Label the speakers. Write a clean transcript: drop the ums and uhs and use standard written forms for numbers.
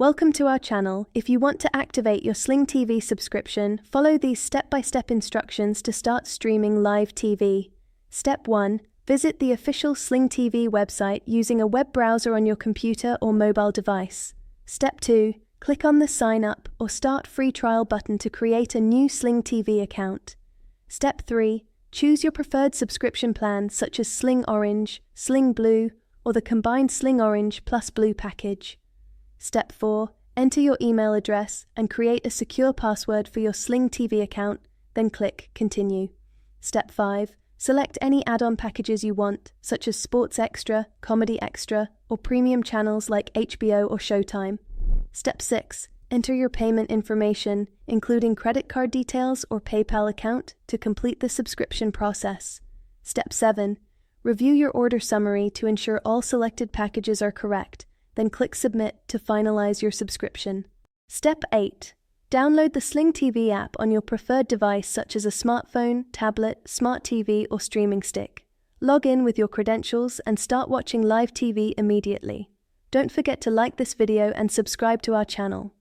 Speaker 1: Welcome to our channel. If you want to activate your Sling TV subscription, follow these step-by-step instructions to start streaming live TV. Step 1. Visit the official Sling TV website using a web browser on your computer or mobile device. Step 2. Click on the Sign Up or Start Free Trial button to create a new Sling TV account. Step 3. Choose your preferred subscription plan such as Sling Orange, Sling Blue, or the combined Sling Orange plus Blue package. Step 4. Enter your email address and create a secure password for your Sling TV account, then click Continue. Step 5. Select any add-on packages you want, such as Sports Extra, Comedy Extra, or premium channels like HBO or Showtime. Step 6. Enter your payment information, including credit card details or PayPal account, to complete the subscription process. Step 7. Review your order summary to ensure all selected packages are correct, then click Submit to finalize your subscription. Step 8. Download the Sling TV app on your preferred device such as a smartphone, tablet, smart TV, or streaming stick. Log in with your credentials and start watching live TV immediately. Don't forget to like this video and subscribe to our channel.